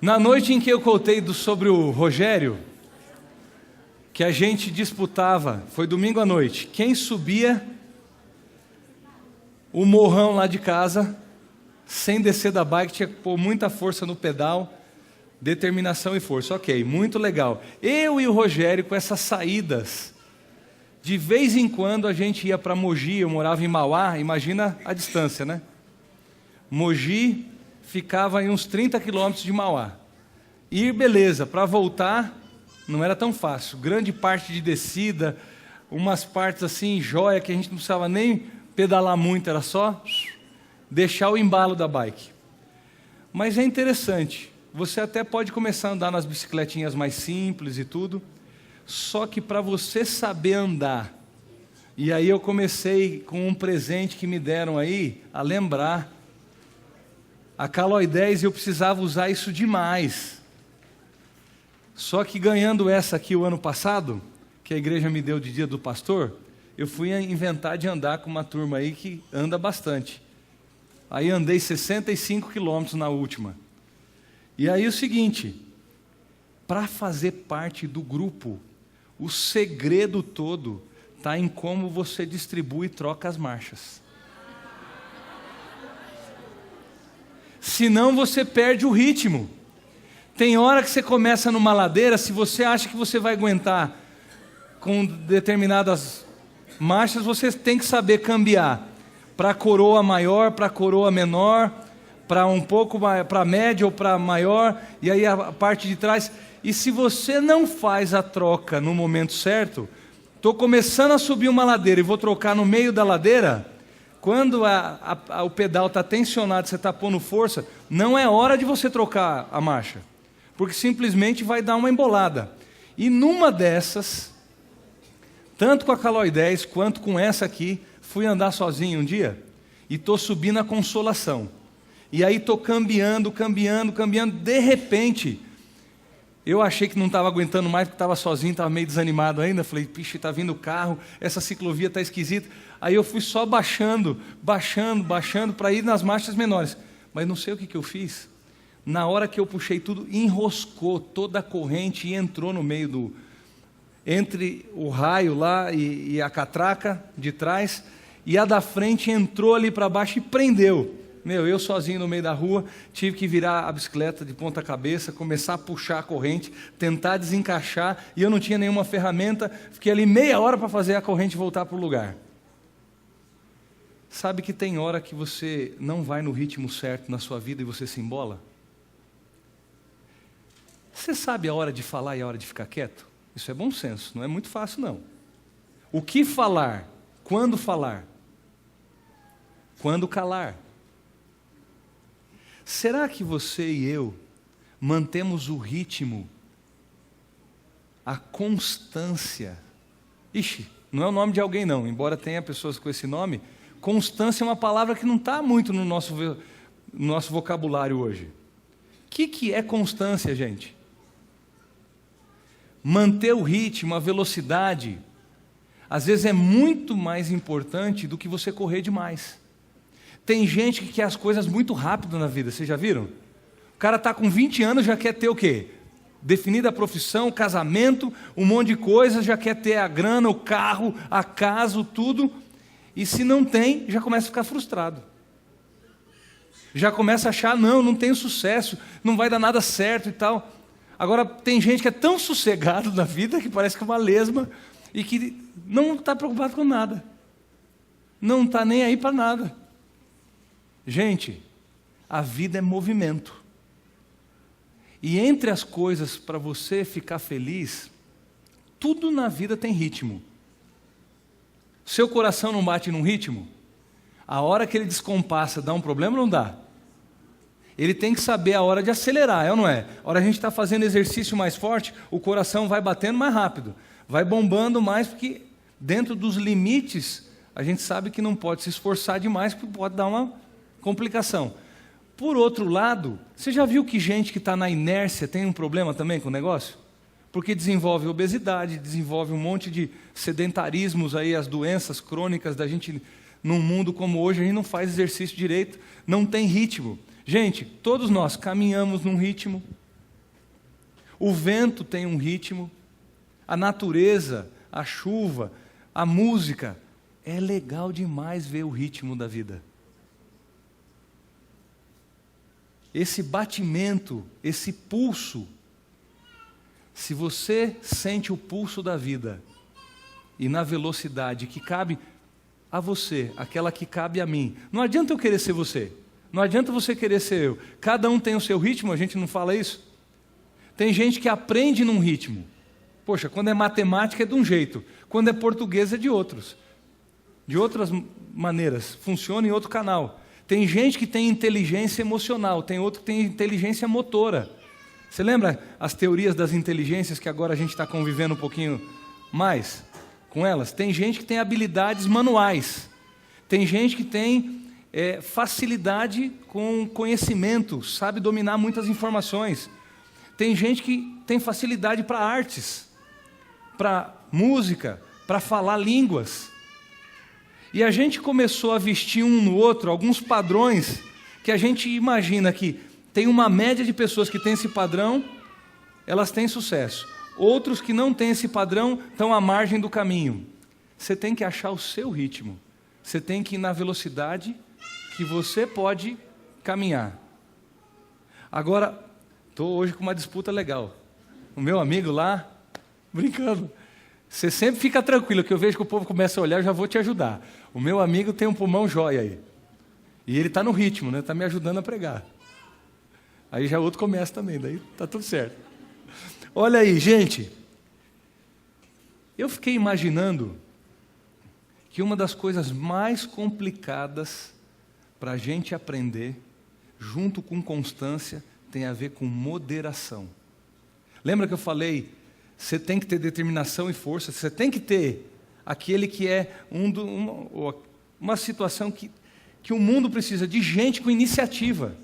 Na noite em que eu contei sobre o Rogério, que a gente disputava, foi domingo à noite, quem subia o morrão lá de casa, sem descer da bike, tinha que pôr muita força no pedal, determinação e força. Ok, muito legal. Eu e o Rogério com essas saídas, de vez em quando a gente ia para Mogi, eu morava em Mauá, imagina a distância, né? Mogi ficava em uns 30 quilômetros de Mauá. E beleza, para voltar não era tão fácil. Grande parte de descida, umas partes assim, joia, que a gente não precisava nem pedalar muito, era só deixar o embalo da bike. Mas é interessante, você até pode começar a andar nas bicicletinhas mais simples e tudo, só que para você saber andar, e aí eu comecei com um presente que me deram aí, a lembrar, a Caloi 10, eu precisava usar isso demais. Só que ganhando essa aqui o ano passado, que a igreja me deu de dia do pastor, eu fui inventar de andar com uma turma aí que anda bastante. Aí andei 65 quilômetros na última. E aí o seguinte, para fazer parte do grupo, o segredo todo está em como você distribui e troca as marchas. Senão você perde o ritmo. Tem hora que você começa numa ladeira, se você acha que você vai aguentar com determinadas marchas, você tem que saber cambiar para a coroa maior, para a coroa menor, para um pouco para média ou para maior, e aí a parte de trás. E se você não faz a troca no momento certo, estou começando a subir uma ladeira e vou trocar no meio da ladeira, quando o pedal está tensionado, você está pondo força, não é hora de você trocar a marcha, porque simplesmente vai dar uma embolada. E numa dessas, tanto com a Caloi 10 quanto com essa aqui, fui andar sozinho um dia e estou subindo a Consolação. E aí estou cambiando, de repente, eu achei que não estava aguentando mais, porque estava sozinho, estava meio desanimado ainda, falei, pixe, está vindo o carro, essa ciclovia está esquisita. Aí eu fui só baixando, para ir nas marchas menores. Mas não sei o que eu fiz. Na hora que eu puxei tudo, enroscou toda a corrente e entrou no meio entre o raio lá e a catraca de trás, e a da frente entrou ali para baixo e prendeu. Eu sozinho no meio da rua, tive que virar a bicicleta de ponta cabeça, começar a puxar a corrente, tentar desencaixar, e eu não tinha nenhuma ferramenta, fiquei ali meia hora para fazer a corrente voltar para o lugar. Sabe que tem hora que você não vai no ritmo certo na sua vida e você se embola? Você sabe a hora de falar e a hora de ficar quieto? Isso é bom senso, não é muito fácil não. O que falar? Quando falar? Quando calar? Será que você e eu mantemos o ritmo, a constância? Ixi, não é o nome de alguém não, embora tenha pessoas com esse nome. Constância é uma palavra que não está muito no nosso vocabulário hoje. O que é constância, gente? Manter o ritmo, a velocidade, às vezes é muito mais importante do que você correr demais. Tem gente que quer as coisas muito rápido na vida, vocês já viram? O cara está com 20 anos, já quer ter o quê? Definida a profissão, casamento, um monte de coisa, já quer ter a grana, o carro, a casa, tudo. E se não tem, já começa a ficar frustrado. Já começa a achar, não tenho sucesso, não vai dar nada certo e tal. Agora, tem gente que é tão sossegado na vida que parece que é uma lesma e que não está preocupado com nada. Não está nem aí para nada. Gente, a vida é movimento. E entre as coisas para você ficar feliz, tudo na vida tem ritmo. Seu coração não bate num ritmo? A hora que ele descompassa, dá um problema ou não dá? Ele tem que saber a hora de acelerar, é ou não é? A hora que a gente está fazendo exercício mais forte, o coração vai batendo mais rápido, vai bombando mais, porque dentro dos limites, a gente sabe que não pode se esforçar demais, porque pode dar uma complicação. Por outro lado, você já viu que gente que está na inércia tem um problema também com o negócio? Porque desenvolve obesidade, desenvolve um monte de sedentarismos aí, as doenças crônicas da gente, num mundo como hoje, a gente não faz exercício direito, não tem ritmo. Gente, todos nós caminhamos num ritmo, O vento tem um ritmo, a natureza, a chuva, a música. É legal demais ver o ritmo da vida. Esse batimento, esse pulso, se você sente o pulso da vida e na velocidade que cabe a você, aquela que cabe a mim, não adianta eu querer ser você, não adianta você querer ser eu. Cada um tem o seu ritmo, a gente não fala isso? Tem gente que aprende num ritmo. Poxa, quando é matemática é de um jeito, quando é português é de outras maneiras, funciona em outro canal. Tem gente que tem inteligência emocional, tem outro que tem inteligência motora. Você lembra as teorias das inteligências que agora a gente está convivendo um pouquinho mais com elas? Tem gente que tem habilidades manuais, tem gente que tem facilidade com conhecimento, sabe dominar muitas informações. Tem gente que tem facilidade para artes, para música, para falar línguas. E a gente começou a vestir um no outro alguns padrões que a gente imagina que tem uma média de pessoas que têm esse padrão, elas têm sucesso. Outros que não têm esse padrão estão à margem do caminho. Você tem que achar o seu ritmo. Você tem que ir na velocidade que você pode caminhar. Agora, estou hoje com uma disputa legal. O meu amigo lá, brincando. Você sempre fica tranquilo, que eu vejo que o povo começa a olhar, eu já vou te ajudar. O meu amigo tem um pulmão jóia aí. E ele está no ritmo, né? Está me ajudando a pregar. Aí já outro começa também, daí está tudo certo. Olha aí, gente. Eu fiquei imaginando que uma das coisas mais complicadas para a gente aprender, junto com constância, tem a ver com moderação. Lembra que eu falei, você tem que ter determinação e força, você tem que ter aquele que é uma situação que o mundo precisa de gente com iniciativa,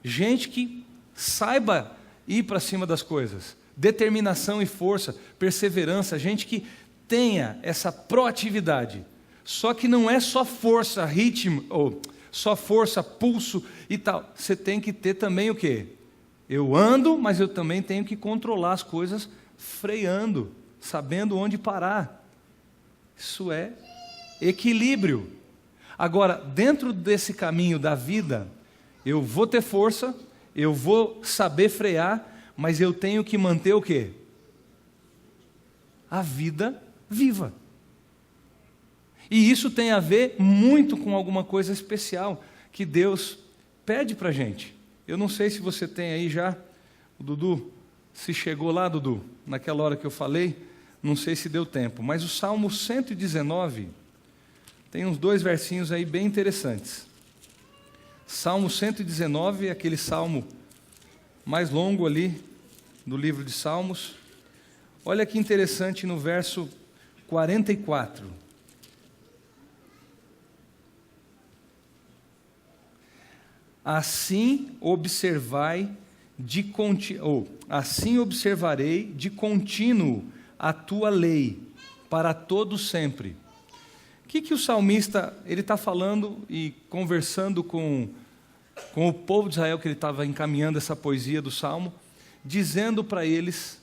gente que saiba ir para cima das coisas, determinação e força, perseverança, gente que tenha essa proatividade. Só que não é só força, ritmo, ou só força, pulso e tal. Você tem que ter também o quê? Eu ando, mas eu também tenho que controlar as coisas freando, sabendo onde parar. Isso é equilíbrio. Agora, dentro desse caminho da vida, eu vou ter força, eu vou saber frear, mas eu tenho que manter o quê? A vida viva. E isso tem a ver muito com alguma coisa especial que Deus pede para a gente. Eu não sei se você tem aí já, o Dudu, se chegou lá, Dudu, naquela hora que eu falei, não sei se deu tempo, mas o Salmo 119, tem uns 2 versinhos aí bem interessantes. Salmo 119, aquele salmo mais longo ali do livro de Salmos. Olha que interessante no verso 44. Assim observarei de contínuo a tua lei para todo sempre. O que o salmista ele está falando e conversando com o povo de Israel, que ele estava encaminhando essa poesia do Salmo, dizendo para eles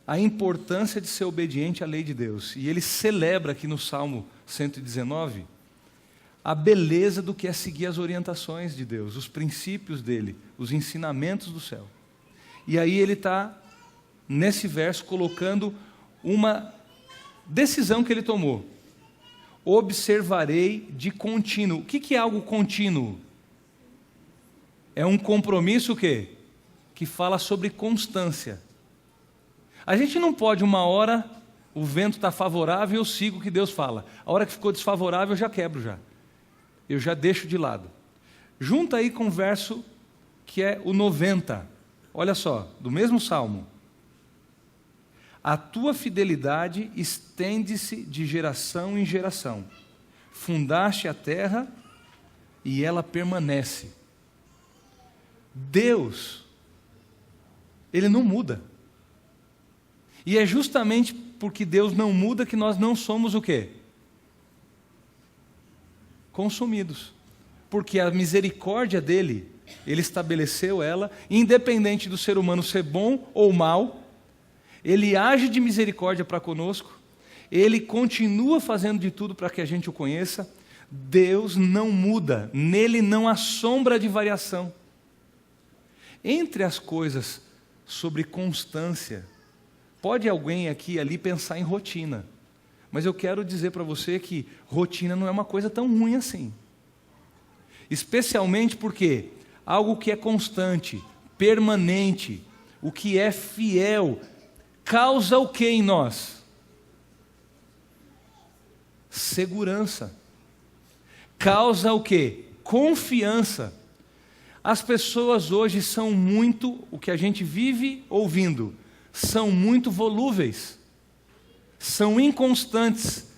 a importância de ser obediente à lei de Deus. E ele celebra aqui no Salmo 119 a beleza do que é seguir as orientações de Deus, os princípios dele, os ensinamentos do céu. E aí ele está, nesse verso, colocando uma decisão que ele tomou. Observarei de contínuo. O que é algo contínuo? É um compromisso o quê? Que fala sobre constância. A gente não pode, uma hora, o vento está favorável, eu sigo o que Deus fala. A hora que ficou desfavorável, eu já quebro já. Eu já deixo de lado. Junta aí com o verso que é o 90. Olha só, do mesmo Salmo. A tua fidelidade estende-se de geração em geração. Fundaste a terra e ela permanece. Deus, Ele não muda. E é justamente porque Deus não muda que nós não somos o quê? Consumidos. Porque a misericórdia dEle Ele estabeleceu ela, independente do ser humano ser bom ou mal, Ele age de misericórdia para conosco, Ele continua fazendo de tudo para que a gente o conheça. Deus não muda, nele não há sombra de variação. Entre as coisas sobre constância, pode alguém aqui e ali pensar em rotina, mas eu quero dizer para você que rotina não é uma coisa tão ruim assim. Especialmente porque algo que é constante, permanente, o que é fiel, causa o que em nós? Segurança. Causa o que? Confiança. As pessoas hoje são muito, o que a gente vive ouvindo, são muito volúveis, são inconstantes.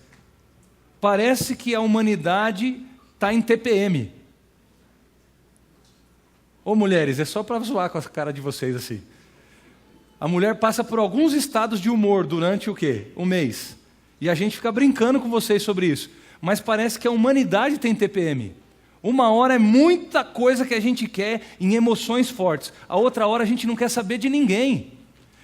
Parece que a humanidade está em TPM. Ô mulheres, é só para zoar com a cara de vocês assim. A mulher passa por alguns estados de humor durante o quê? Um mês. E a gente fica brincando com vocês sobre isso. Mas parece que a humanidade tem TPM. Uma hora é muita coisa que a gente quer em emoções fortes. A outra hora a gente não quer saber de ninguém.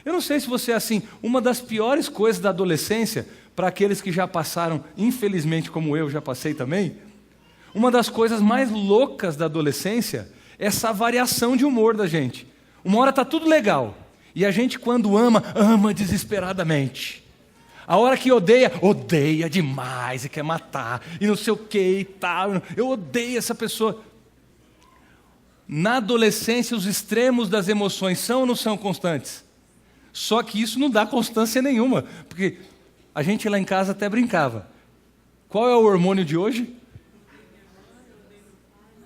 Eu não sei se você é assim. Uma das piores coisas da adolescência, para aqueles que já passaram, infelizmente como eu já passei também, uma das coisas mais loucas da adolescência é essa variação de humor da gente. Uma hora está tudo legal. E a gente quando ama, ama desesperadamente. A hora que odeia, odeia demais e quer matar, e não sei o que e tal. Eu odeio essa pessoa. Na adolescência, os extremos das emoções são ou não são constantes? Só que isso não dá constância nenhuma, porque a gente lá em casa até brincava. Qual é o hormônio de hoje?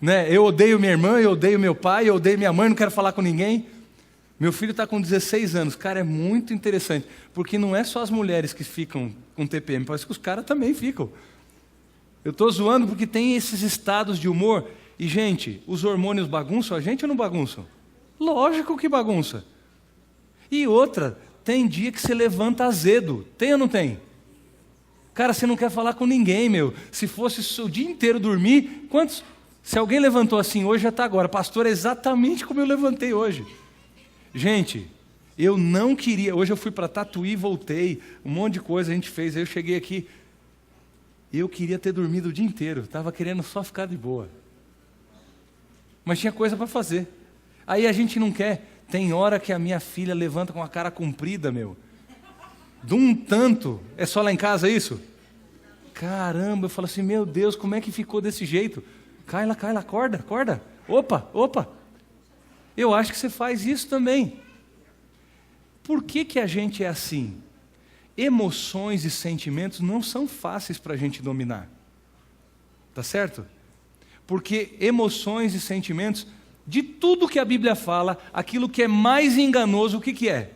Né? Eu odeio minha irmã, eu odeio meu pai, eu odeio minha mãe, não quero falar com ninguém. Meu filho está com 16 anos, cara, é muito interessante, porque não é só as mulheres que ficam com TPM, parece que os caras também ficam. Eu estou zoando porque tem esses estados de humor, e gente, os hormônios bagunçam a gente ou não bagunçam? Lógico que bagunça. E outra, tem dia que você levanta azedo, tem ou não tem? Cara, você não quer falar com ninguém, meu. Se fosse o dia inteiro dormir, quantos... Se alguém levantou assim hoje, já está agora. Pastor, é exatamente como eu levantei hoje. Gente, eu não queria... Hoje eu fui para Tatuí, voltei, um monte de coisa a gente fez. Aí eu cheguei aqui, eu queria ter dormido o dia inteiro. Estava querendo só ficar de boa. Mas tinha coisa para fazer. Aí a gente não quer. Tem hora que a minha filha levanta com a cara comprida, meu. De um tanto. É só lá em casa isso? Caramba, eu falo assim, meu Deus, como é que ficou desse jeito? Kaila, acorda, acorda. Opa. Eu acho que você faz isso também. Por que a gente é assim? Emoções e sentimentos não são fáceis para a gente dominar. Tá certo? Porque emoções e sentimentos, de tudo que a Bíblia fala, aquilo que é mais enganoso, o que é?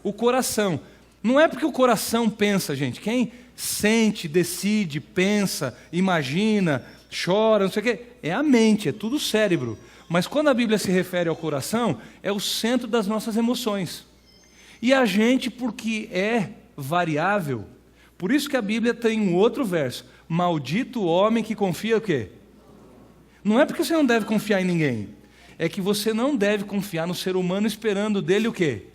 O coração. Não é porque o coração pensa, gente. Quem sente, decide, pensa, imagina, chora, não sei o quê, é a mente, é tudo o cérebro. Mas quando a Bíblia se refere ao coração, é o centro das nossas emoções. E a gente, porque é variável, por isso que a Bíblia tem um outro verso, maldito o homem que confia o quê? Não é porque você não deve confiar em ninguém, é que você não deve confiar no ser humano esperando dele o quê?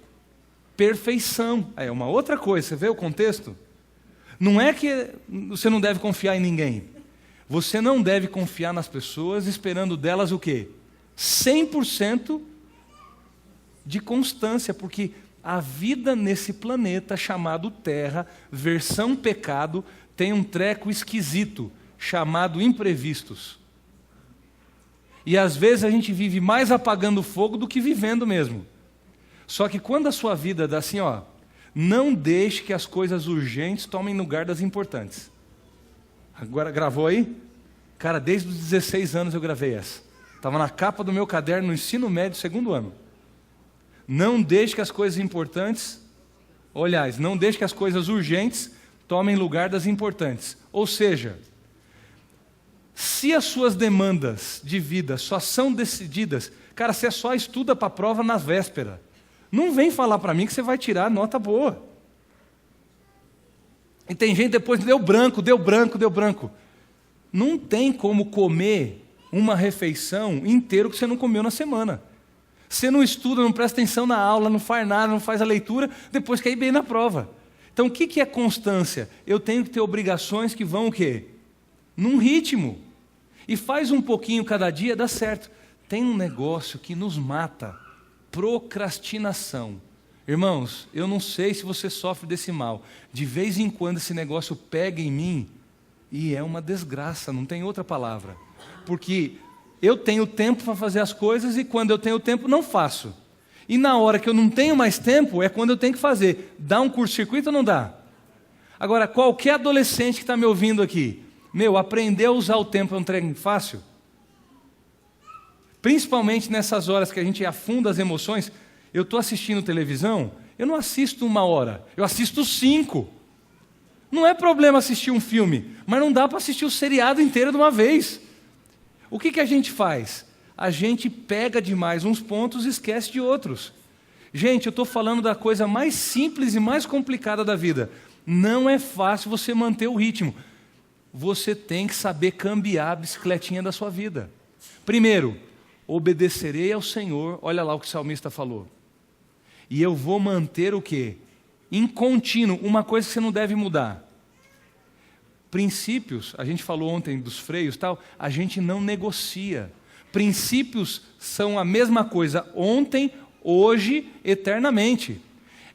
Perfeição. É uma outra coisa, você vê o contexto? Não é que você não deve confiar em ninguém, você não deve confiar nas pessoas esperando delas o quê? 100% de constância, porque a vida nesse planeta chamado Terra, versão pecado, tem um treco esquisito, chamado imprevistos. E às vezes a gente vive mais apagando fogo do que vivendo mesmo. Só que quando a sua vida dá assim, ó, não deixe que as coisas urgentes tomem lugar das importantes. Agora gravou aí? Cara, desde os 16 anos eu gravei essa. Estava na capa do meu caderno no ensino médio, 2º ano. Não deixe que as coisas importantes, aliás, não deixe que as coisas urgentes tomem lugar das importantes. Ou seja, se as suas demandas de vida só são decididas, cara, você só estuda para a prova na véspera. Não vem falar para mim que você vai tirar nota boa. E tem gente depois, deu branco. Não tem como comer uma refeição inteira que você não comeu na semana. Você não estuda, não presta atenção na aula, não faz nada, não faz a leitura, depois quer ir bem na prova. Então, o que é constância? Eu tenho que ter obrigações que vão o quê? Num ritmo. E faz um pouquinho cada dia, dá certo. Tem um negócio que nos mata: procrastinação. Irmãos, eu não sei se você sofre desse mal. De vez em quando esse negócio pega em mim e é uma desgraça, não tem outra palavra. Porque eu tenho tempo para fazer as coisas e quando eu tenho tempo não faço. E na hora que eu não tenho mais tempo é quando eu tenho que fazer. Dá um curto-circuito ou não dá? Agora, qualquer adolescente que está me ouvindo aqui, aprender a usar o tempo é um trem fácil? Principalmente nessas horas que a gente afunda as emoções. Eu estou assistindo televisão, eu não assisto 1 hora, eu assisto 5. Não é problema assistir um filme, mas não dá para assistir o seriado inteiro de uma vez. O que a gente faz? A gente pega demais uns pontos e esquece de outros. Gente, eu estou falando da coisa mais simples e mais complicada da vida. Não é fácil você manter o ritmo. Você tem que saber cambiar a bicicletinha da sua vida. Primeiro, obedecerei ao Senhor, olha lá o que o salmista falou. E eu vou manter o quê? Em contínuo, uma coisa que você não deve mudar. Princípios, a gente falou ontem dos freios, tal, a gente não negocia. Princípios são a mesma coisa ontem, hoje, eternamente.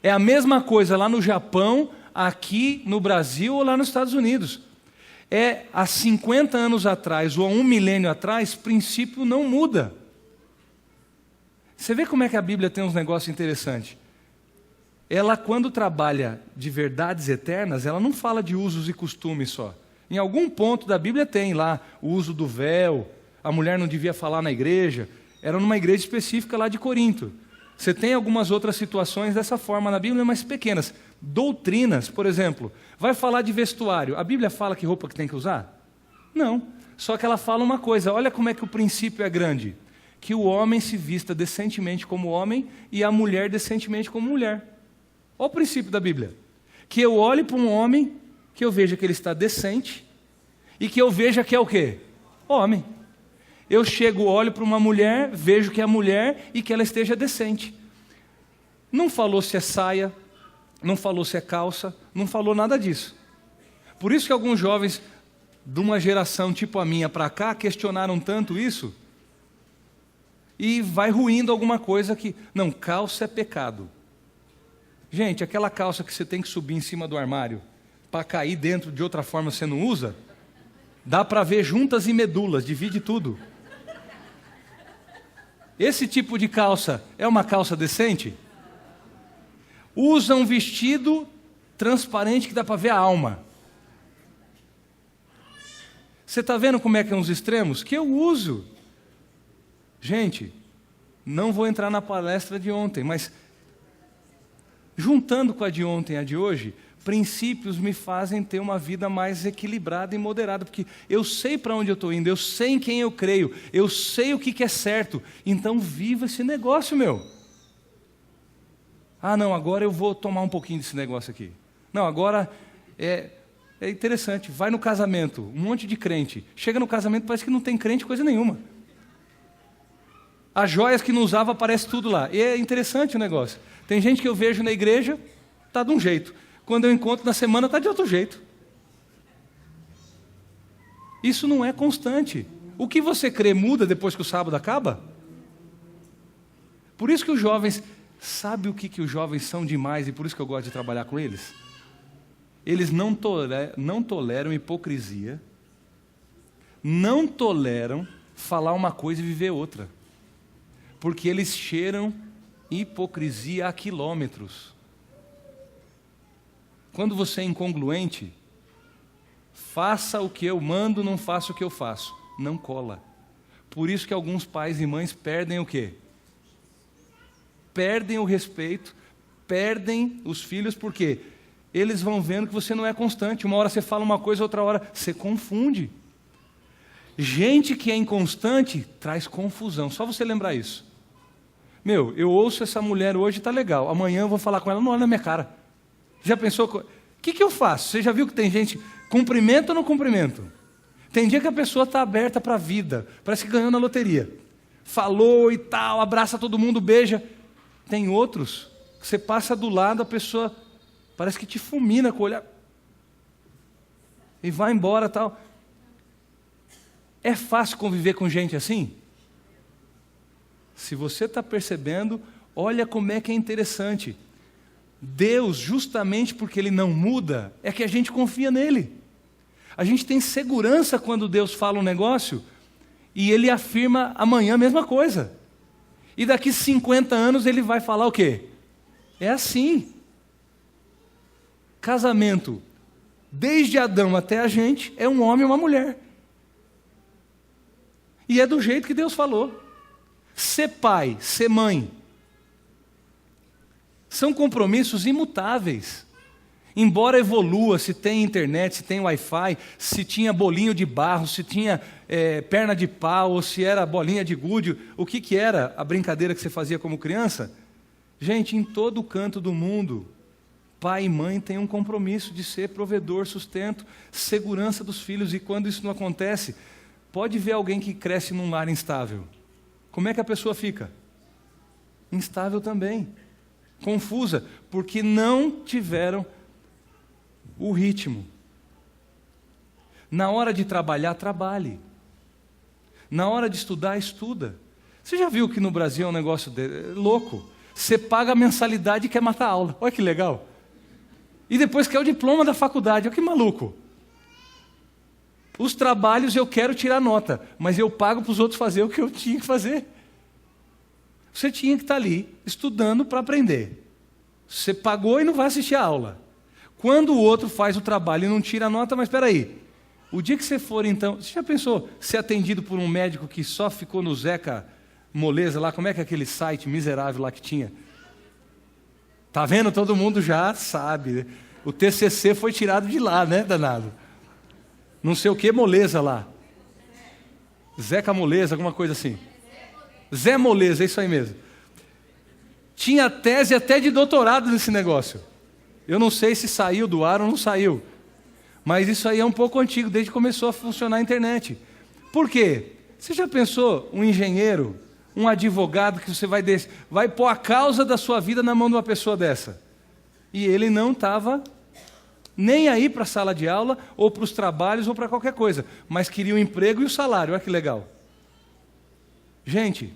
É a mesma coisa lá no Japão, aqui no Brasil ou lá nos Estados Unidos. Há 50 anos atrás ou há 1 milênio atrás, princípio não muda. Você vê como é que a Bíblia tem uns negócios interessantes. Ela, quando trabalha de verdades eternas, ela não fala de usos e costumes só. Em algum ponto da Bíblia tem lá o uso do véu, a mulher não devia falar na igreja, era numa igreja específica lá de Corinto. Você tem algumas outras situações dessa forma na Bíblia, mas pequenas. Doutrinas, por exemplo, vai falar de vestuário. A Bíblia fala que roupa que tem que usar? Não, só que ela fala uma coisa, olha como é que o princípio é grande. Que o homem se vista decentemente como homem e a mulher decentemente como mulher. Olha o princípio da Bíblia. Que eu olhe para um homem, que eu veja que ele está decente e que eu veja que é o quê? Homem. Eu chego, olho para uma mulher, vejo que é mulher e que ela esteja decente. Não falou se é saia, não falou se é calça, não falou nada disso. Por isso que alguns jovens de uma geração tipo a minha para cá questionaram tanto isso e vai ruindo alguma coisa que... Não, calça é pecado. Gente, aquela calça que você tem que subir em cima do armário para cair dentro de outra forma você não usa, dá para ver juntas e medulas, divide tudo. Esse tipo de calça é uma calça decente? Usa um vestido transparente que dá para ver a alma. Você está vendo como é que é uns extremos? Que eu uso. Gente, não vou entrar na palestra de ontem, mas juntando com a de ontem e a de hoje, princípios me fazem ter uma vida mais equilibrada e moderada, porque eu sei para onde eu estou indo, eu sei em quem eu creio, eu sei o que é certo, então viva esse negócio, meu. Ah, não, agora eu vou tomar um pouquinho desse negócio aqui. Não, agora é interessante, vai no casamento, um monte de crente, chega no casamento parece que não tem crente coisa nenhuma. As joias que não usava aparece tudo lá, e é interessante o negócio. Tem gente que eu vejo na igreja, está de um jeito. Quando eu encontro na semana, está de outro jeito. Isso não é constante. O que você crê muda depois que o sábado acaba? Por isso que os jovens... Sabe o que os jovens são demais e por isso que eu gosto de trabalhar com eles? Eles não toleram hipocrisia, não toleram falar uma coisa e viver outra. Porque eles cheiram hipocrisia a quilômetros. Quando você é incongruente, faça o que eu mando, não faça o que eu faço. Não cola. Por isso que alguns pais e mães perdem o quê? Perdem o respeito, perdem os filhos, porque eles vão vendo que você não é constante. Uma hora você fala uma coisa, outra hora você confunde. Gente que é inconstante traz confusão, só você lembrar isso. Eu ouço essa mulher hoje, está legal, amanhã eu vou falar com ela, não olha na minha cara. Já pensou? O que eu faço? Você já viu que tem gente, cumprimento ou não cumprimento? Tem dia que a pessoa está aberta para a vida, parece que ganhou na loteria. Falou e tal, abraça todo mundo, beija. Tem outros que você passa do lado, a pessoa parece que te fulmina com o olhar e vai embora tal. É fácil conviver com gente assim? Se você está percebendo, olha como é que é interessante. Deus, justamente porque Ele não muda, é que a gente confia nele. A gente tem segurança quando Deus fala um negócio e Ele afirma amanhã a mesma coisa. E daqui 50 anos Ele vai falar o quê? É assim. Casamento, desde Adão até a gente, é um homem e uma mulher. E é do jeito que Deus falou. Ser pai, ser mãe, são compromissos imutáveis. Embora evolua, se tem internet, se tem Wi-Fi, se tinha bolinho de barro, se tinha perna de pau, ou se era bolinha de gude, o que era a brincadeira que você fazia como criança? Gente, em todo canto do mundo, pai e mãe têm um compromisso de ser provedor, sustento, segurança dos filhos. E quando isso não acontece, pode ver alguém que cresce num lar instável. Como é que a pessoa fica? Instável também. Confusa, porque não tiveram o ritmo. Na hora de trabalhar, trabalhe. Na hora de estudar, estuda. Você já viu que no Brasil é um negócio louco? Você paga a mensalidade e quer matar a aula. Olha que legal. E depois quer o diploma da faculdade. Olha que maluco. Os trabalhos eu quero tirar nota, mas eu pago para os outros fazer o que eu tinha que fazer. Você tinha que estar ali, estudando para aprender. Você pagou e não vai assistir a aula. Quando o outro faz o trabalho e não tira a nota, mas espera aí. O dia que você for, então... Você já pensou ser atendido por um médico que só ficou no Zeca Moleza lá? Como é que é aquele site miserável lá que tinha? Tá vendo? Todo mundo já sabe. O TCC foi tirado de lá, né, danado? Não sei o que, Moleza lá. Zeca Moleza, alguma coisa assim. Zé Moleza, é isso aí mesmo. Tinha tese até de doutorado nesse negócio. Eu não sei se saiu do ar ou não saiu. Mas isso aí é um pouco antigo, desde que começou a funcionar a internet. Por quê? Você já pensou um engenheiro, um advogado que você vai pôr a causa da sua vida na mão de uma pessoa dessa? E ele não estava nem aí para a sala de aula, ou para os trabalhos, ou para qualquer coisa, mas queria o emprego e o salário. Olha que legal. Gente,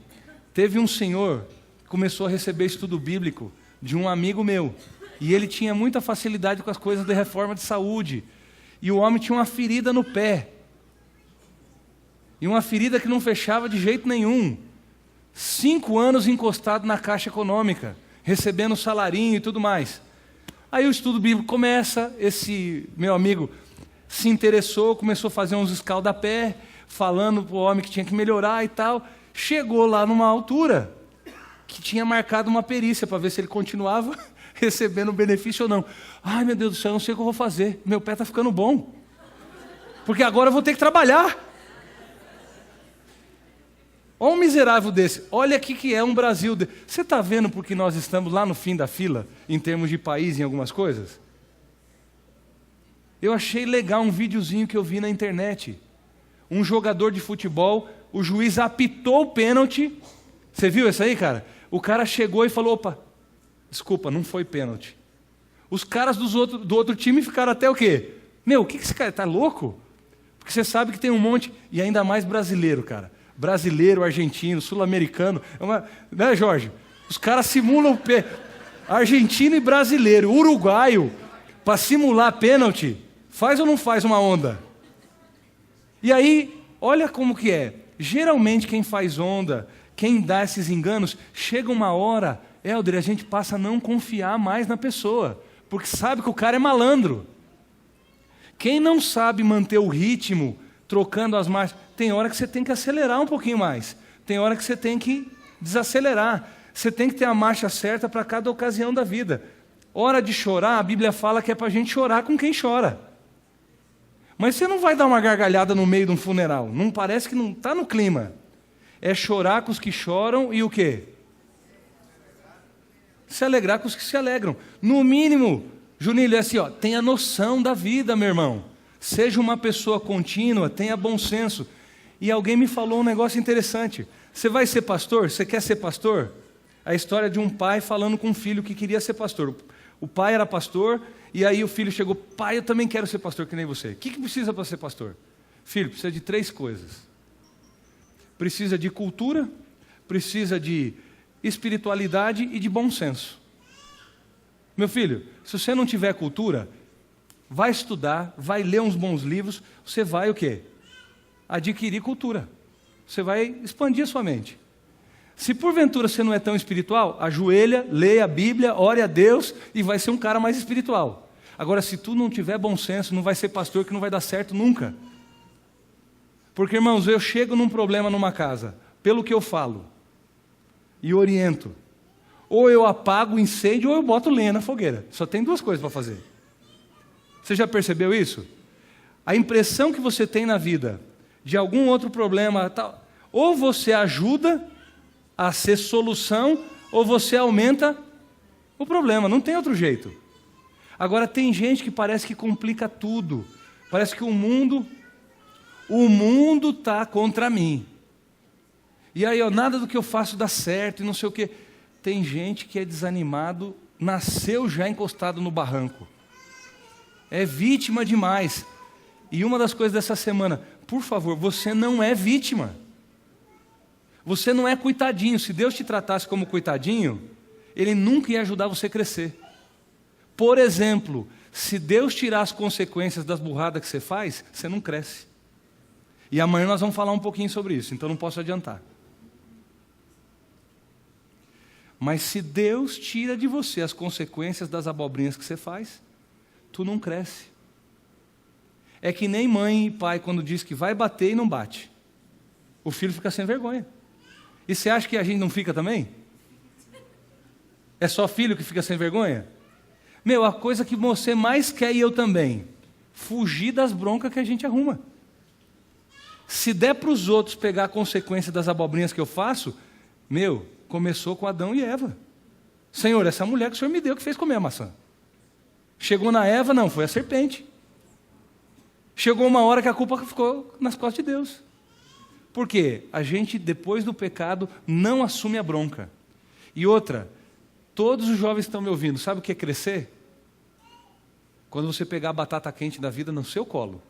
teve um senhor que começou a receber estudo bíblico de um amigo meu, e ele tinha muita facilidade com as coisas de reforma de saúde, e o homem tinha uma ferida no pé, e uma ferida que não fechava de jeito nenhum. 5 anos encostado na Caixa Econômica, recebendo salarinho e tudo mais. Aí o estudo bíblico começa, esse meu amigo se interessou, começou a fazer uns escaldapé, falando para o homem que tinha que melhorar e tal. Chegou lá numa altura que tinha marcado uma perícia para ver se ele continuava recebendo benefício ou não. Ai, meu Deus do céu, eu não sei o que eu vou fazer. Meu pé está ficando bom. Porque agora eu vou ter que trabalhar. Olha um miserável desse. Olha aqui que é um Brasil. Você está vendo porque nós estamos lá no fim da fila, em termos de país, em algumas coisas? Eu achei legal um videozinho que eu vi na internet. Um jogador de futebol, o juiz apitou o pênalti. Você viu isso aí, cara? O cara chegou e falou, opa, desculpa, não foi pênalti. Os caras do outro time ficaram até o quê? Meu, o que esse cara, tá louco? Porque você sabe que tem um monte, e ainda mais brasileiro, cara. Brasileiro, argentino, sul-americano. Né, Jorge? Os caras simulam o pé. Argentino e brasileiro, uruguaio, para simular pênalti, faz ou não faz uma onda? E aí, olha como que é. Geralmente quem faz onda, quem dá esses enganos, chega uma hora, Helder, a gente passa a não confiar mais na pessoa, porque sabe que o cara é malandro. Quem não sabe manter o ritmo, trocando as marchas, tem hora que você tem que acelerar um pouquinho mais, tem hora que você tem que desacelerar, você tem que ter a marcha certa para cada ocasião da vida. Hora de chorar, a Bíblia fala que é para a gente chorar com quem chora. Mas você não vai dar uma gargalhada no meio de um funeral, não parece que não está no clima. É chorar com os que choram e o quê? Se alegrar com os que se alegram. No mínimo, Junílio, é assim, ó, tenha noção da vida, meu irmão. Seja uma pessoa contínua, tenha bom senso. E alguém me falou um negócio interessante. Você vai ser pastor? Você quer ser pastor? A história de um pai falando com um filho que queria ser pastor. O pai era pastor, e aí o filho chegou: pai, eu também quero ser pastor que nem você. O que precisa para ser pastor? Filho, precisa de 3 coisas. Precisa de cultura, precisa de espiritualidade e de bom senso. Meu filho, se você não tiver cultura, vai estudar, vai ler uns bons livros, você vai o quê? Adquirir cultura. Você vai expandir a sua mente. Se porventura você não é tão espiritual, ajoelha, leia a Bíblia, ore a Deus e vai ser um cara mais espiritual. Agora, se tu não tiver bom senso, não vai ser pastor, que não vai dar certo nunca. Porque, irmãos, eu chego num problema numa casa, pelo que eu falo, e oriento. Ou eu apago o incêndio, ou eu boto lenha na fogueira. Só tem 2 coisas para fazer. Você já percebeu isso? A impressão que você tem na vida de algum outro problema, tal, ou você ajuda a ser solução, ou você aumenta o problema, não tem outro jeito. Agora, tem gente que parece que complica tudo, parece que o mundo está contra mim, e aí nada do que eu faço dá certo, e não sei o quê. Tem gente que é desanimado, nasceu já encostado no barranco, é vítima demais. E uma das coisas dessa semana, por favor, você não é vítima. Você não é coitadinho. Se Deus te tratasse como coitadinho, Ele nunca ia ajudar você a crescer. Por exemplo, se Deus tirar as consequências das burradas que você faz, você não cresce. E amanhã nós vamos falar um pouquinho sobre isso, então não posso adiantar. Mas se Deus tira de você as consequências das abobrinhas que você faz, tu não cresce. É que nem mãe e pai quando diz que vai bater e não bate. O filho fica sem vergonha. E você acha que a gente não fica também? É só filho que fica sem vergonha? Meu, a coisa que você mais quer, e eu também, fugir das broncas que a gente arruma. Se der para os outros pegar a consequência das abobrinhas que eu faço, meu, começou com Adão e Eva. Senhor, essa mulher que o Senhor me deu que fez comer a maçã. Chegou na Eva, não, foi a serpente. Chegou uma hora que a culpa ficou nas costas de Deus. Por quê? A gente, depois do pecado, não assume a bronca. E outra, todos os jovens estão me ouvindo, sabe o que é crescer? Quando você pegar a batata quente da vida no seu colo.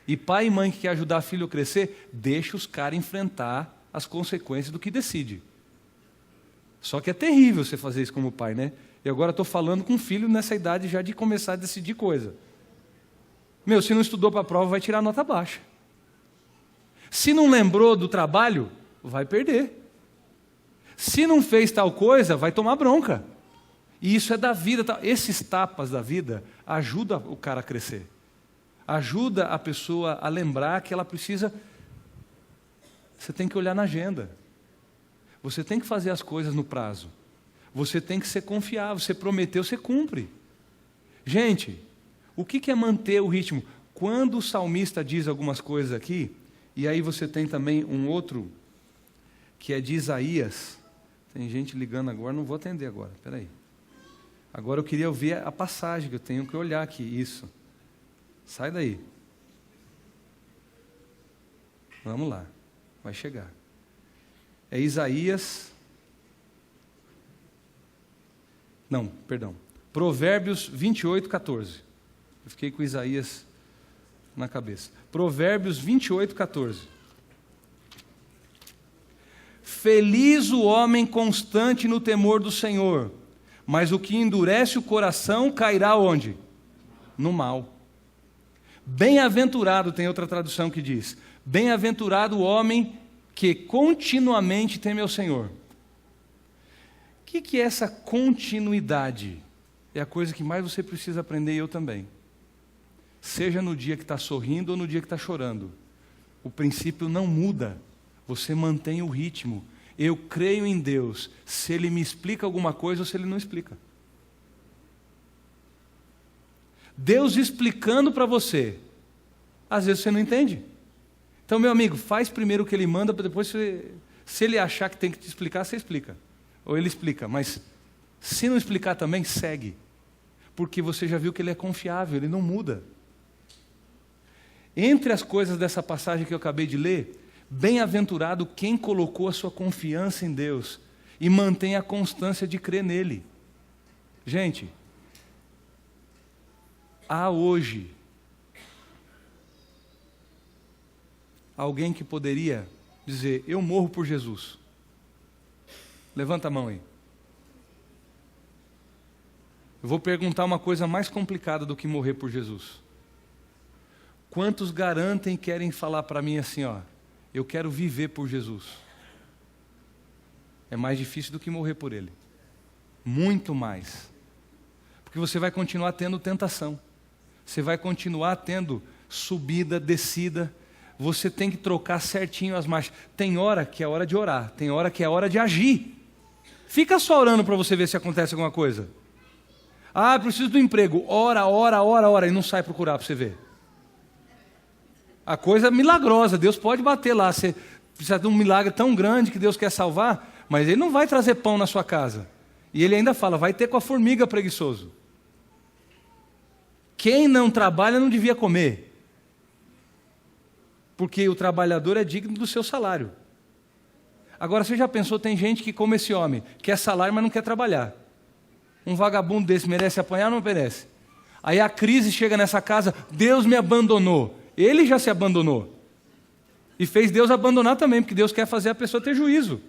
E pai e mãe que quer ajudar filho a crescer, deixa os caras enfrentar as consequências do que decide. Só que é terrível você fazer isso como pai, né? E agora estou falando com um filho nessa idade já de começar a decidir coisa. Meu, se não estudou para a prova, vai tirar nota baixa. Se não lembrou do trabalho, vai perder. Se não fez tal coisa, vai tomar bronca. E isso é da vida. Esses tapas da vida ajudam o cara a crescer. Ajuda a pessoa a lembrar que ela precisa... Você tem que olhar na agenda. Você tem que fazer as coisas no prazo. Você tem que ser confiável. Você prometeu, você cumpre. Gente, o que é manter o ritmo? Quando o salmista diz algumas coisas aqui, e aí você tem também um outro, que é de Isaías. Tem gente ligando agora, não vou atender agora, espera aí. Agora eu queria ouvir a passagem, que eu tenho que olhar aqui, isso. Sai daí. Vamos lá, vai chegar. É Isaías... Não, perdão. Provérbios 28, 14. Eu fiquei com Isaías na cabeça. Provérbios 28, 14. Feliz o homem constante no temor do Senhor, mas o que endurece o coração cairá onde? No mal. Bem-aventurado, tem outra tradução que diz, bem-aventurado o homem que continuamente teme ao Senhor. O que é essa continuidade? É a coisa que mais você precisa aprender, e eu também. Seja no dia que está sorrindo ou no dia que está chorando. O princípio não muda. Você mantém o ritmo. Eu creio em Deus, se Ele me explica alguma coisa ou se Ele não explica. Deus explicando para você, às vezes você não entende. Então, meu amigo, faz primeiro o que Ele manda, para depois, se Ele achar que tem que te explicar, você explica. Ou Ele explica, mas se não explicar também, segue. Porque você já viu que Ele é confiável, Ele não muda. Entre as coisas dessa passagem que eu acabei de ler, bem-aventurado quem colocou a sua confiança em Deus e mantém a constância de crer nele. Gente, há hoje alguém que poderia dizer, eu morro por Jesus. Levanta a mão aí. Eu vou perguntar uma coisa mais complicada do que morrer por Jesus. Quantos garantem e querem falar para mim assim, ó, eu quero viver por Jesus? É mais difícil do que morrer por Ele. Muito mais. Porque você vai continuar tendo tentação. Você vai continuar tendo subida, descida. Você tem que trocar certinho as marchas. Tem hora que é hora de orar, tem hora que é hora de agir. Fica só orando para você ver se acontece alguma coisa. Ah, preciso do emprego. Ora, e não sai procurar para você ver. A coisa é milagrosa, Deus pode bater lá. Você precisa de um milagre tão grande que Deus quer salvar, mas Ele não vai trazer pão na sua casa. E Ele ainda fala, vai ter com a formiga preguiçoso. Quem não trabalha não devia comer. Porque o trabalhador é digno do seu salário. Agora, você já pensou, tem gente que, como esse homem, quer salário, mas não quer trabalhar. Um vagabundo desse merece apanhar ou não merece? Aí a crise chega nessa casa, Deus me abandonou. Ele já se abandonou. E fez Deus abandonar também, porque Deus quer fazer a pessoa ter juízo.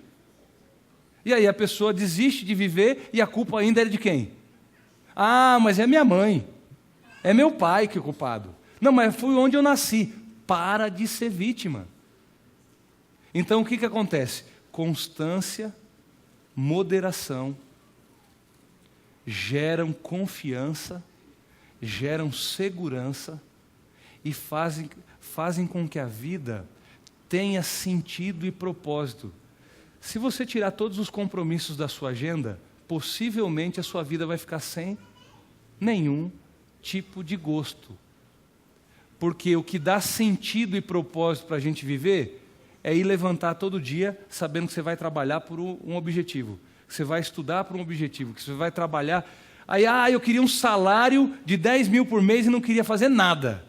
E aí a pessoa desiste de viver e a culpa ainda é de quem? Ah, mas é minha mãe. É meu pai que é o culpado. Não, mas foi onde eu nasci. Para de ser vítima. Então o que acontece? Constância, moderação, geram confiança, geram segurança e fazem com que a vida tenha sentido e propósito. Se você tirar todos os compromissos da sua agenda, possivelmente a sua vida vai ficar sem nenhum tipo de gosto. Porque o que dá sentido e propósito para a gente viver é ir levantar todo dia sabendo que você vai trabalhar por um objetivo, que você vai estudar por um objetivo, que você vai trabalhar. Aí, eu queria um salário de 10 mil por mês e não queria fazer nada.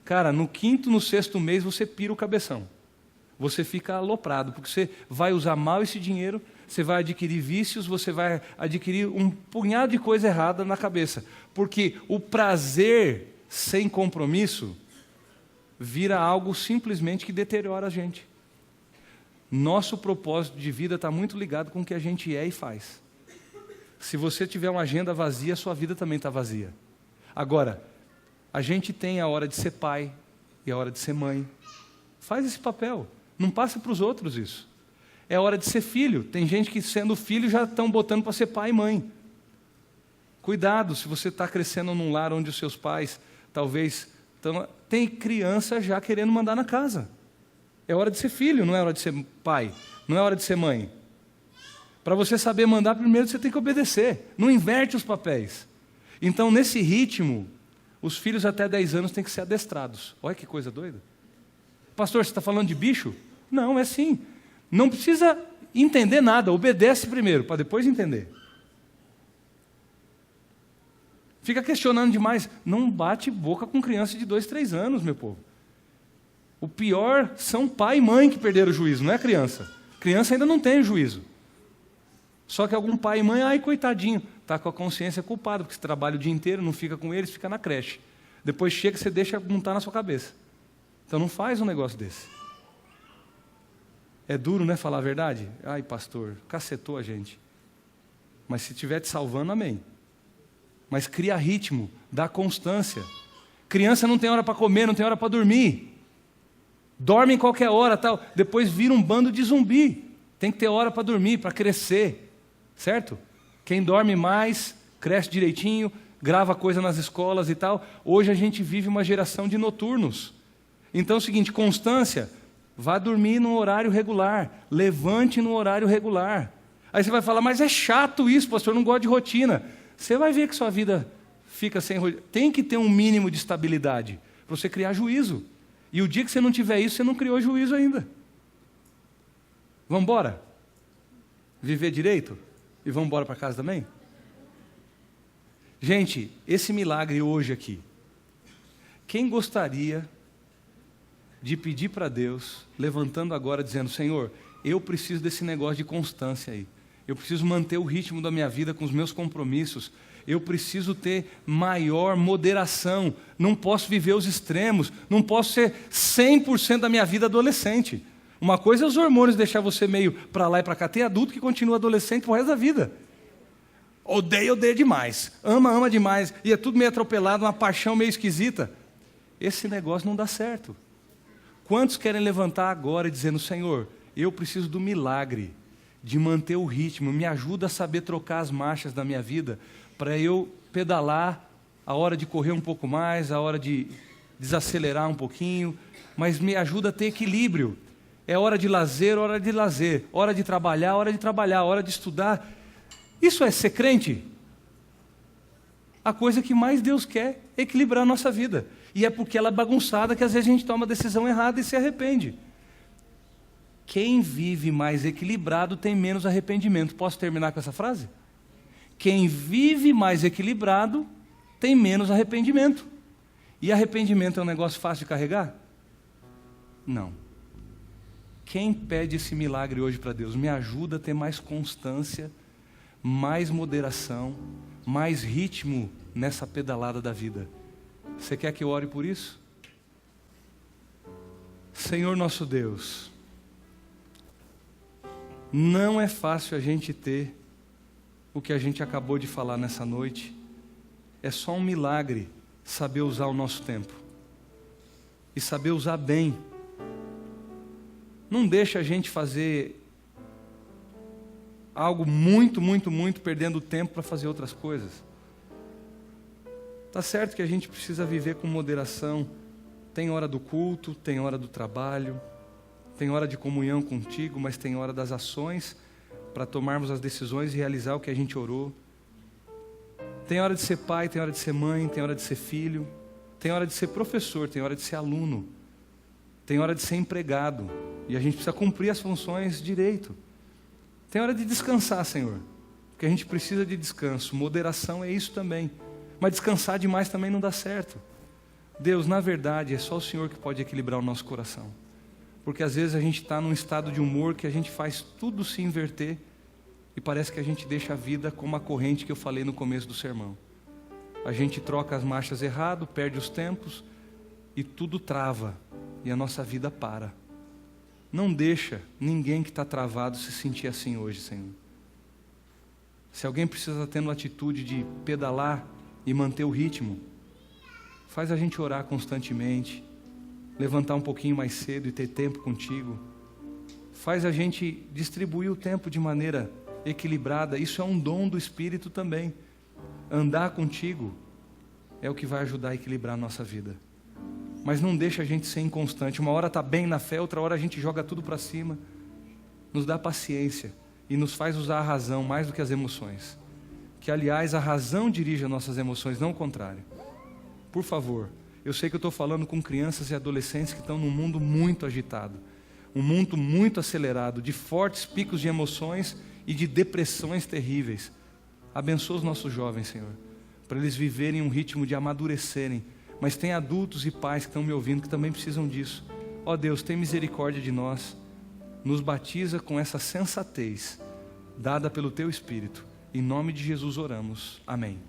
Cara, no quinto, no sexto mês você pira o cabeção. Você fica aloprado, porque você vai usar mal esse dinheiro, você vai adquirir vícios, você vai adquirir um punhado de coisa errada na cabeça. Porque o prazer sem compromisso vira algo simplesmente que deteriora a gente. Nosso propósito de vida está muito ligado com o que a gente é e faz. Se você tiver uma agenda vazia, a sua vida também está vazia. Agora, a gente tem a hora de ser pai e a hora de ser mãe. Faz esse papel. Não passa para os outros isso. É hora de ser filho. Tem gente que, sendo filho, já estão botando para ser pai e mãe. Cuidado, se você está crescendo num lar onde os seus pais, talvez... Tem criança já querendo mandar na casa. É hora de ser filho, não é hora de ser pai. Não é hora de ser mãe. Para você saber mandar, primeiro você tem que obedecer. Não inverte os papéis. Então, nesse ritmo, os filhos até 10 anos têm que ser adestrados. Olha que coisa doida. Pastor, você está falando de bicho? Não, é assim. Não precisa entender nada, obedece primeiro, para depois entender. Fica questionando demais. Não bate boca com criança de 2, 3 anos, meu povo. O pior são pai e mãe que perderam o juízo, não é a criança. A criança ainda não tem juízo. Só que algum pai e mãe, ai, coitadinho, está com a consciência culpada, porque você trabalha o dia inteiro, não fica com eles, fica na creche. Depois chega, você deixa montar na sua cabeça. Então não faz um negócio desse. É duro, né, falar a verdade? Ai, pastor, cacetou a gente. Mas se estiver te salvando, amém. Mas cria ritmo, dá constância. Criança não tem hora para comer, não tem hora para dormir. Dorme em qualquer hora, tal. Depois vira um bando de zumbi. Tem que ter hora para dormir, para crescer. Certo? Quem dorme mais, cresce direitinho, grava coisa nas escolas e tal. Hoje a gente vive uma geração de noturnos. Então é o seguinte, constância, vá dormir no horário regular, levante no horário regular. Aí você vai falar, mas é chato isso, pastor, eu não gosto de rotina. Você vai ver que sua vida fica sem rotina. Tem que ter um mínimo de estabilidade para você criar juízo. E o dia que você não tiver isso, você não criou juízo ainda. Vamos embora? Viver direito? E vamos embora para casa também? Gente, esse milagre hoje aqui, quem gostaria de pedir para Deus, levantando agora, dizendo: Senhor, eu preciso desse negócio de constância aí. Eu preciso manter o ritmo da minha vida com os meus compromissos. Eu preciso ter maior moderação. Não posso viver os extremos. Não posso ser 100% da minha vida adolescente. Uma coisa é os hormônios deixar você meio para lá e para cá. Tem adulto que continua adolescente pro resto da vida. Odeia demais. Ama demais. E é tudo meio atropelado, uma paixão meio esquisita. Esse negócio não dá certo. Quantos querem levantar agora dizendo: Senhor, eu preciso do milagre de manter o ritmo, me ajuda a saber trocar as marchas da minha vida, para eu pedalar a hora de correr um pouco mais, a hora de desacelerar um pouquinho, mas me ajuda a ter equilíbrio. É hora de lazer, hora de lazer, hora de trabalhar, hora de estudar. Isso é ser crente? A coisa que mais Deus quer é equilibrar a nossa vida. E é porque ela é bagunçada que às vezes a gente toma a decisão errada e se arrepende. Quem vive mais equilibrado tem menos arrependimento. Posso terminar com essa frase? Quem vive mais equilibrado tem menos arrependimento. E arrependimento é um negócio fácil de carregar? Não. Quem pede esse milagre hoje para Deus? Me ajuda a ter mais constância, mais moderação, mais ritmo nessa pedalada da vida. Você quer que eu ore por isso? Senhor nosso Deus, não é fácil a gente ter o que a gente acabou de falar nessa noite. É só um milagre saber usar o nosso tempo e saber usar bem. Não deixa a gente fazer algo muito perdendo tempo para fazer outras coisas. Tá certo que a gente precisa viver com moderação. Tem hora do culto, tem hora do trabalho, tem hora de comunhão contigo, mas tem hora das ações para tomarmos as decisões e realizar o que a gente orou. Tem hora de ser pai, tem hora de ser mãe, tem hora de ser filho, tem hora de ser professor, tem hora de ser aluno, tem hora de ser empregado, e a gente precisa cumprir as funções direito. Tem hora de descansar, Senhor, porque a gente precisa de descanso. Moderação é isso também, mas descansar demais também não dá certo. Deus, na verdade, é só o Senhor que pode equilibrar o nosso coração. Porque às vezes a gente está num estado de humor que a gente faz tudo se inverter e parece que a gente deixa a vida como a corrente que eu falei no começo do sermão. A gente troca as marchas errado, perde os tempos e tudo trava e a nossa vida para. Não deixa ninguém que está travado se sentir assim hoje, Senhor. Se alguém precisa estar tendo a atitude de pedalar e manter o ritmo, faz a gente orar constantemente, levantar um pouquinho mais cedo e ter tempo contigo. Faz a gente distribuir o tempo de maneira equilibrada. Isso é um dom do Espírito também. Andar contigo é o que vai ajudar a equilibrar a nossa vida. Mas não deixa a gente ser inconstante. Uma hora está bem na fé, outra hora a gente joga tudo para cima. Nos dá paciência e nos faz usar a razão mais do que as emoções. Que, aliás, a razão dirige as nossas emoções, não o contrário. Por favor, eu sei que eu estou falando com crianças e adolescentes que estão num mundo muito agitado, um mundo muito acelerado, de fortes picos de emoções e de depressões terríveis. Abençoa os nossos jovens, Senhor, para eles viverem um ritmo de amadurecerem. Mas tem adultos e pais que estão me ouvindo que também precisam disso. Ó Deus, tem misericórdia de nós. Nos batiza com essa sensatez dada pelo Teu Espírito. Em nome de Jesus oramos. Amém.